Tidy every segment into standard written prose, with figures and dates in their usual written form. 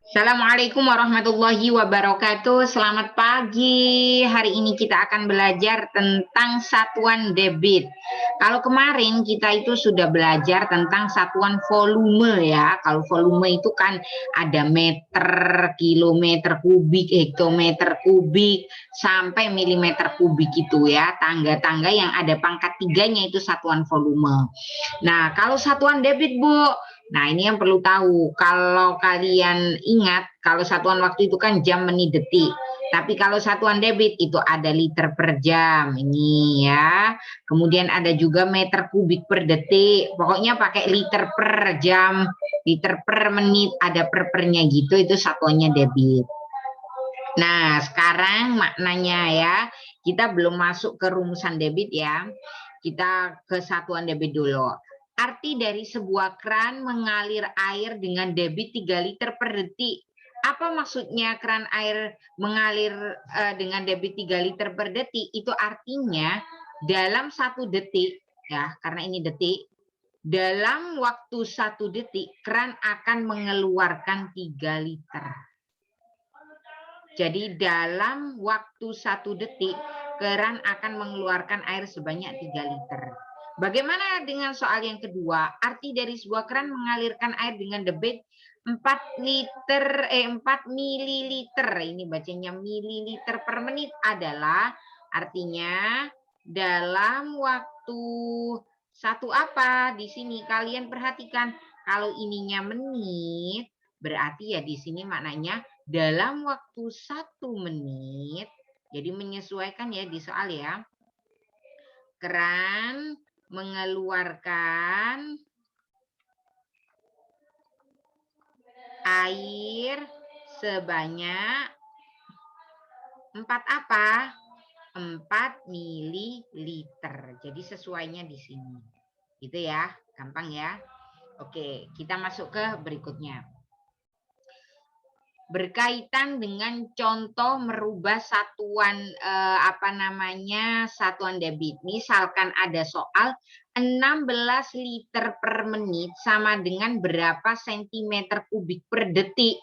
Assalamualaikum warahmatullahi wabarakatuh. Selamat pagi. Hari ini kita akan belajar tentang satuan debit. Kalau kemarin kita itu sudah belajar tentang satuan volume ya. Kalau volume itu kan ada meter, kilometer kubik, hektometer kubik, sampai milimeter kubik itu ya. Tangga-tangga yang ada pangkat tiganya itu satuan volume. Nah, kalau satuan debit, Bu. Nah, ini yang perlu tahu. Kalau kalian ingat, kalau satuan waktu itu kan jam, menit, detik. Tapi kalau satuan debit itu ada liter per jam. Ini ya. Kemudian ada juga meter kubik per detik. Pokoknya pakai liter per jam, liter per menit, ada per-pernya gitu. Itu satuannya debit. Nah, sekarang maknanya ya. Kita belum masuk ke rumusan debit ya. Kita ke satuan debit dulu. Arti dari sebuah keran mengalir air dengan debit 3 liter per detik. Apa maksudnya keran air mengalir dengan debit 3 liter per detik? Itu artinya dalam 1 detik, ya karena ini detik, dalam waktu 1 detik keran akan mengeluarkan 3 liter. Jadi dalam waktu 1 detik keran akan mengeluarkan air sebanyak 3 liter. Bagaimana dengan soal yang kedua? Arti dari sebuah keran mengalirkan air dengan debit 4 mililiter. Ini bacanya mililiter per menit adalah artinya dalam waktu satu apa? Di sini kalian perhatikan kalau ininya menit, berarti ya di sini maknanya dalam waktu 1 menit. Jadi menyesuaikan ya di soal ya. Keran mengeluarkan air sebanyak 4 apa? 4 mililiter. Jadi sesuainya di sini. Gitu ya, gampang ya. Oke, kita masuk ke berikutnya. Berkaitan dengan contoh merubah satuan satuan debit. Misalkan ada soal 16 liter per menit sama dengan berapa sentimeter kubik per detik.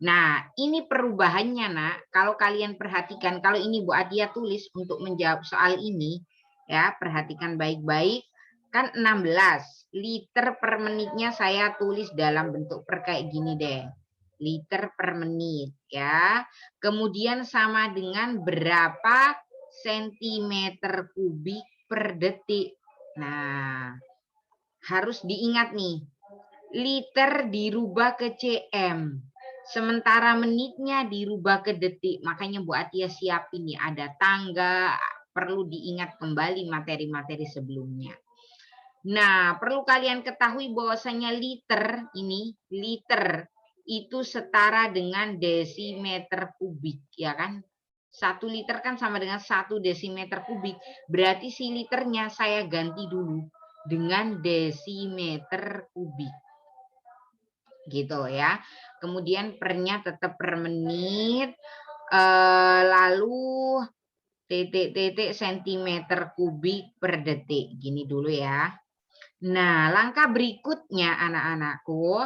Nah, ini perubahannya, Nak. Kalau kalian perhatikan, kalau ini Bu Adia tulis untuk menjawab soal ini, ya, perhatikan baik-baik. Kan 16 liter per menitnya saya tulis dalam bentuk per kayak gini deh. Liter per menit, ya. Kemudian sama dengan berapa sentimeter kubik per detik. Nah, harus diingat nih, liter dirubah ke cm. Sementara menitnya dirubah ke detik. Makanya Bu Atia siapin nih, ada tangga, perlu diingat kembali materi-materi sebelumnya. Nah, perlu kalian ketahui bahwasanya liter itu setara dengan desimeter kubik, ya kan? 1 liter kan sama dengan 1 desimeter kubik. Berarti si liternya saya ganti dulu dengan desimeter kubik. Gitu ya. Kemudian pernya tetap per menit, lalu titik-titik sentimeter kubik per detik. Gini dulu ya. Nah, langkah berikutnya anak-anakku,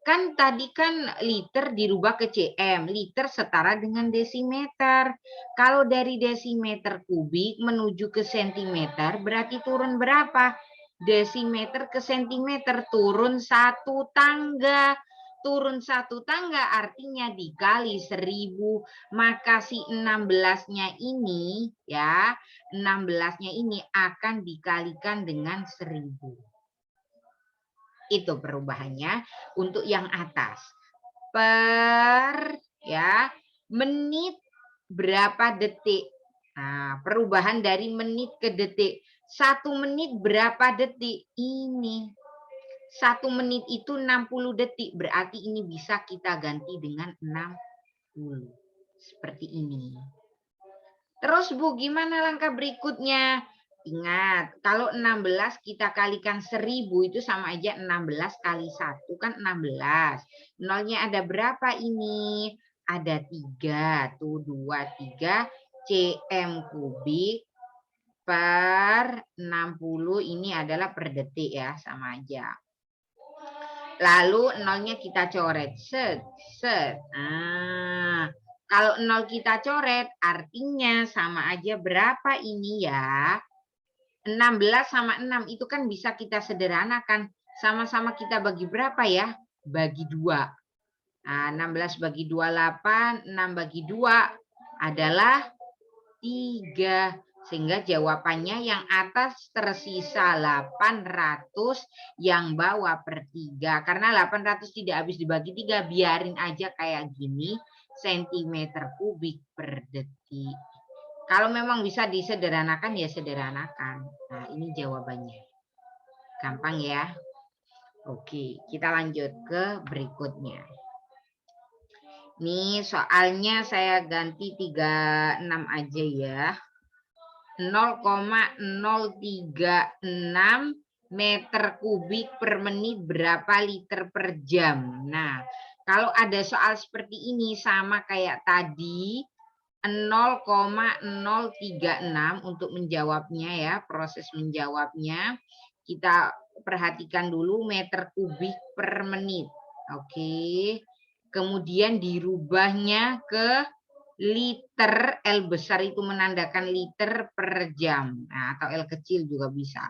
kan tadi kan liter dirubah ke cm, liter setara dengan desimeter. Kalau dari desimeter kubik menuju ke sentimeter berarti turun berapa? Desimeter ke sentimeter, turun 1 tangga. Turun 1 tangga artinya dikali 1000, maka si 16-nya ini ya, 16-nya ini akan dikalikan dengan 1000. Itu perubahannya untuk yang atas. Per ya, menit berapa detik. Nah, perubahan dari menit ke detik. 1 menit berapa detik? Ini. 1 menit itu 60 detik, berarti ini bisa kita ganti dengan 60. Seperti ini. Terus Bu, gimana langkah berikutnya? Ingat, kalau 16 kita kalikan 1000 itu sama aja 16 kali 1 kan 16. Nolnya ada berapa ini? Ada 3. Tuh 2, 3 cm kubik per 60 ini adalah per detik ya, sama aja. Lalu nolnya kita coret. Set, set. Nah, kalau nol kita coret, artinya sama aja berapa ini ya? 16 sama 6 itu kan bisa kita sederhanakan. Sama-sama kita bagi berapa ya? Bagi 2. Nah, 16 bagi 2, 8. 6 bagi 2 adalah 3. Sehingga jawabannya yang atas tersisa 800, yang bawah per 3. Karena 800 tidak habis dibagi 3, biarin aja kayak gini, sentimeter kubik per detik. Kalau memang bisa disederhanakan ya sederhanakan. Nah, ini jawabannya. Gampang ya. Oke, kita lanjut ke berikutnya. Nih soalnya saya ganti 36 aja ya. 0,036 meter kubik per menit berapa liter per jam. Nah, kalau ada soal seperti ini sama kayak tadi, 0,036 untuk menjawabnya ya, proses menjawabnya. Kita perhatikan dulu meter kubik per menit. Oke. Kemudian dirubahnya ke liter, L besar itu menandakan liter per jam. Nah, atau L kecil juga bisa.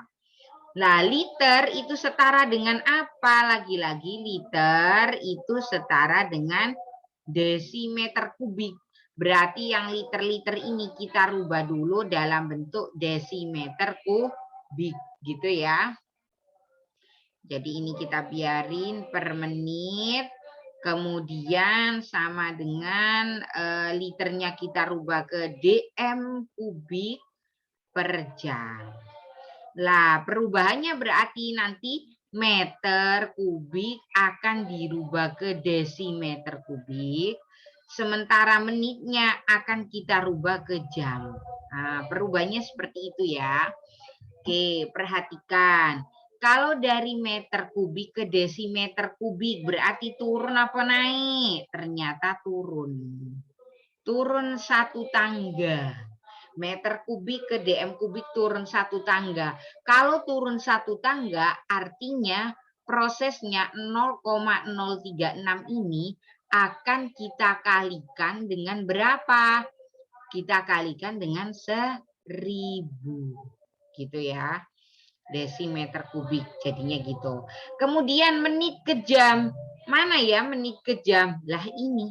Nah, liter itu setara dengan apa? Lagi-lagi liter itu setara dengan desimeter kubik. Berarti yang liter-liter ini kita rubah dulu dalam bentuk desimeter kubik. Gitu ya. Jadi ini kita biarin per menit. Kemudian sama dengan liternya kita rubah ke dm kubik per jam. Lah, perubahannya berarti nanti meter kubik akan dirubah ke desimeter kubik, sementara menitnya akan kita rubah ke jam. Nah, perubahannya seperti itu ya. Oke, perhatikan. Kalau dari meter kubik ke desimeter kubik berarti turun apa naik? Ternyata turun. Turun 1 tangga. Meter kubik ke dm kubik turun 1 tangga. Kalau turun 1 tangga artinya prosesnya 0,036 ini akan kita kalikan dengan berapa? Kita kalikan dengan 1000. Gitu ya. Desimeter kubik jadinya gitu. Kemudian menit ke jam. Mana ya menit ke jam? Lah ini.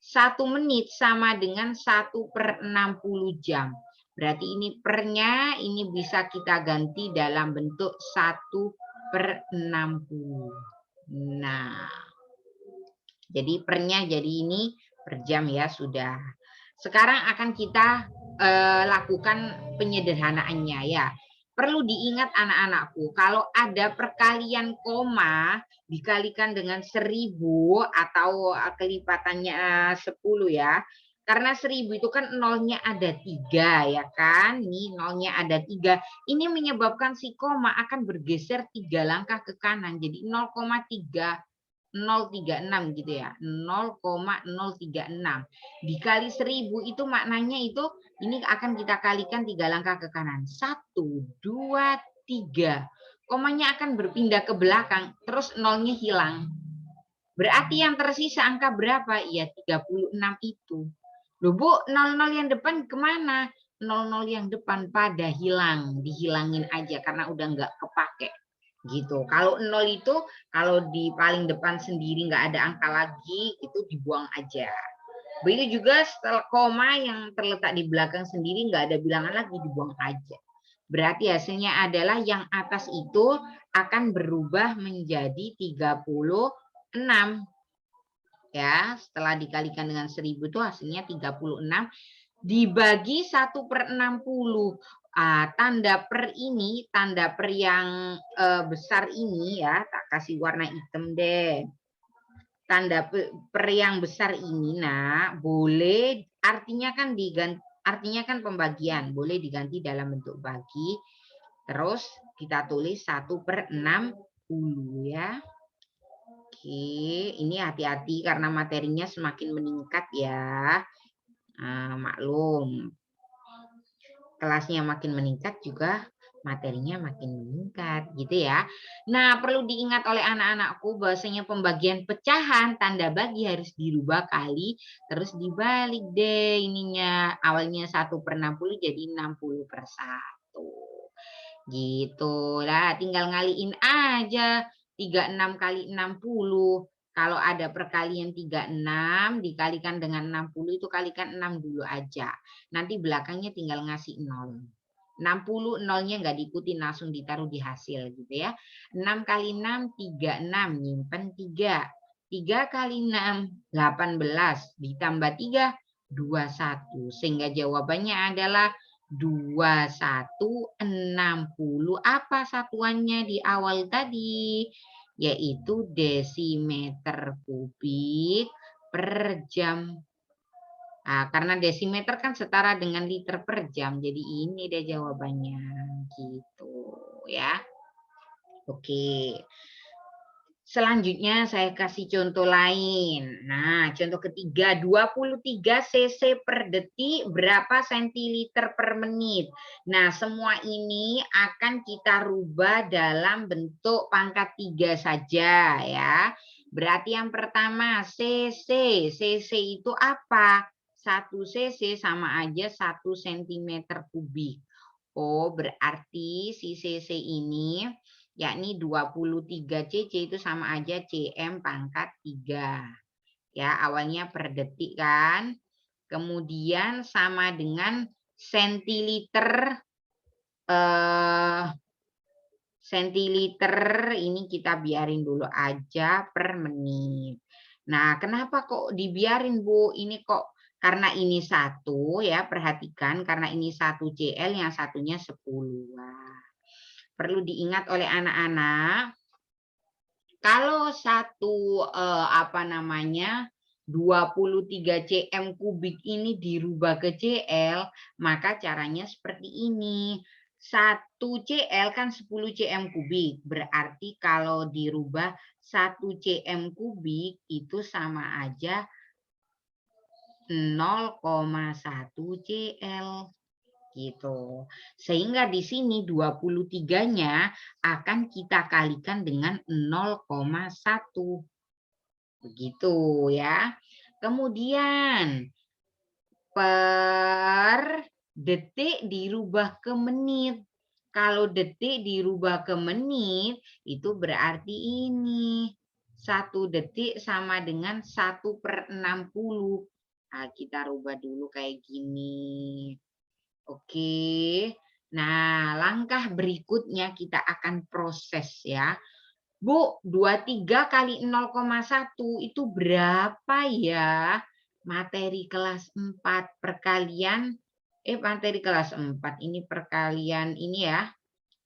1 menit sama dengan 1/60 jam. Berarti ini pernya ini bisa kita ganti dalam bentuk 1/60. Nah. Jadi pernya jadi ini per jam ya sudah. Sekarang akan kita lakukan penyederhanaannya ya. Perlu diingat anak-anakku, kalau ada perkalian koma dikalikan dengan 1000 atau kelipatannya 10 ya. Karena 1000 itu kan nolnya ada 3 ya kan. Ini nolnya ada 3. Ini menyebabkan si koma akan bergeser 3 langkah ke kanan. Jadi 0,3036 gitu ya. 0,036 dikali 1000 itu maknanya itu ini akan kita kalikan 3 langkah ke kanan. 1, 2, 3. Komanya akan berpindah ke belakang, terus nolnya hilang. Berarti yang tersisa angka berapa? Ya 36 itu. Loh Bu, 00 yang depan kemana? 00 yang depan pada hilang, dihilangin aja karena udah nggak kepake. Gitu. Kalau 0 itu kalau di paling depan sendiri nggak ada angka lagi, itu dibuang aja. Begitu juga setelah koma yang terletak di belakang sendiri nggak ada bilangan lagi, dibuang aja. Berarti hasilnya adalah yang atas itu akan berubah menjadi 36. Ya, setelah dikalikan dengan 1000 itu hasilnya 36 dibagi 1/60. Tanda per ini, tanda per yang besar ini ya, tak kasih warna hitam deh. Tanda per yang besar ini nak boleh artinya kan pembagian, boleh diganti dalam bentuk bagi. Terus kita tulis 1/60 ya. Oke, ini hati-hati karena materinya semakin meningkat ya. Maklum. Kelasnya makin meningkat juga materinya makin meningkat gitu ya. Nah, perlu diingat oleh anak-anakku bahwasanya pembagian pecahan tanda bagi harus dirubah kali terus dibalik deh ininya. Awalnya 1/60 jadi 60/1. Gitu. Lah tinggal ngaliin aja 36 kali 60. Kalau ada perkalian 36 dikalikan dengan 60 itu kalikan 6 dulu aja. Nanti belakangnya tinggal ngasih 0. 60 nolnya nggak diikuti langsung ditaruh di hasil gitu ya. 6 kali 6 36 nyimpen 3. 3 kali 6 18 ditambah 3 21 sehingga jawabannya adalah 2160. Apa satuannya di awal tadi? Yaitu desimeter kubik per jam. Nah, karena desimeter kan setara dengan liter per jam, jadi ini deh jawabannya, gitu ya. Oke. Selanjutnya saya kasih contoh lain. Nah, contoh ketiga, 23 cc per detik berapa sentiliter per menit. Nah, semua ini akan kita rubah dalam bentuk pangkat 3 saja ya. Berarti yang pertama cc. Cc itu apa? 1 cc sama aja 1 cm kubik. Oh, berarti si cc ini yakni 23 cc itu sama aja cm pangkat 3. Ya, awalnya per detik kan. Kemudian sama dengan sentiliter sentiliter ini kita biarin dulu aja per menit. Nah, kenapa kok dibiarin, Bu? Ini kok karena ini 1 ya, perhatikan karena ini 1 cl yang satunya 10. Wah. Perlu diingat oleh anak-anak, kalau 23 cm kubik ini dirubah ke cl, maka caranya seperti ini. 1 cl kan 10 cm kubik, berarti kalau dirubah 1 cm kubik itu sama aja 0,1 cl. Gitu. Sehingga di sini 23-nya akan kita kalikan dengan 0,1. Begitu ya. Kemudian per detik dirubah ke menit. Kalau detik dirubah ke menit itu berarti ini. 1 detik sama dengan 1/60. Nah, kita rubah dulu kayak gini. Oke. Nah, langkah berikutnya kita akan proses ya. Bu, 23 kali 0,1 itu berapa ya? Materi kelas 4 perkalian materi kelas 4 ini perkalian ini ya.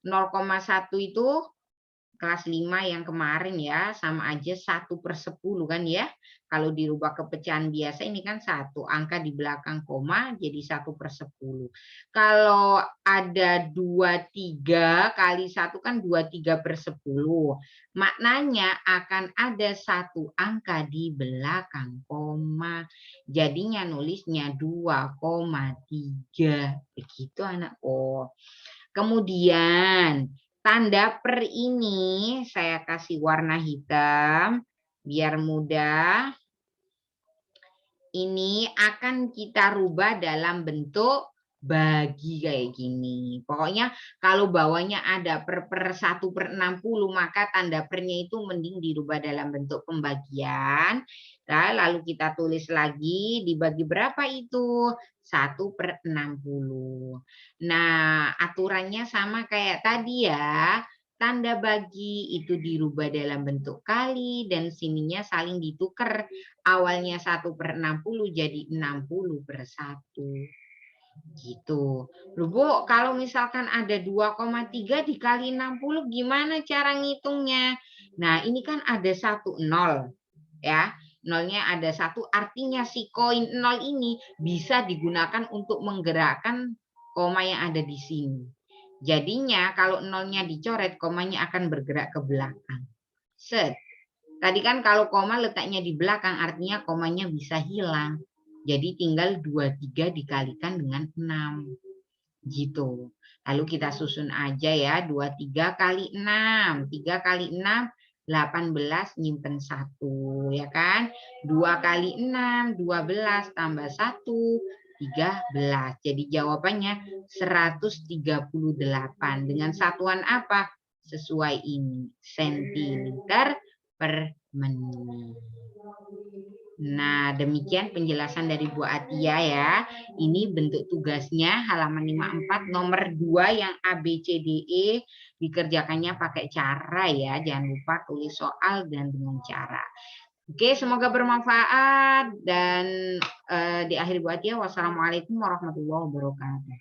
0,1 itu kelas 5 yang kemarin ya, sama aja 1/10 kan ya. Kalau dirubah ke pecahan biasa ini kan 1, angka di belakang koma jadi 1/10. Kalau ada 23 kali 1 kan 23/10. Maknanya akan ada 1 angka di belakang koma. Jadinya nulisnya 2,3. Begitu anakku. Kemudian tanda per ini saya kasih warna hitam biar mudah. Ini akan kita rubah dalam bentuk bagi kayak gini. Pokoknya kalau bawahnya ada per 1/60 maka tanda pernya itu mending dirubah dalam bentuk pembagian. Nah, lalu kita tulis lagi dibagi berapa itu? 1/60. Nah, aturannya sama kayak tadi ya. Tanda bagi itu dirubah dalam bentuk kali dan sininya saling ditukar. Awalnya 1/60 jadi 60/1. Gitu. Loh Bu, kalau misalkan ada 2,3 dikali 60 gimana cara ngitungnya? Nah, ini kan ada 1 0 ya. Nolnya ada 1 artinya si koin 0 ini bisa digunakan untuk menggerakkan koma yang ada di sini. Jadinya kalau nolnya dicoret, komanya akan bergerak ke belakang. Set. Tadi kan kalau koma letaknya di belakang artinya komanya bisa hilang. Jadi tinggal 23 dikalikan dengan 6. Gitu. Lalu kita susun aja ya, 23 kali 6. 3 kali 6, 18 nyimpen 1, ya kan? 2 kali 6, 12 tambah 1, 13. Jadi jawabannya 138. Dengan satuan apa? Sesuai ini, sentiliter per menit. Nah, demikian penjelasan dari Bu Atia ya. Ini bentuk tugasnya halaman 54 nomor 2 yang A, B, C, D, E. Dikerjakannya pakai cara ya. Jangan lupa tulis soal dan dengan cara. Oke, semoga bermanfaat. Dan di akhir Bu Atia, wassalamualaikum warahmatullahi wabarakatuh.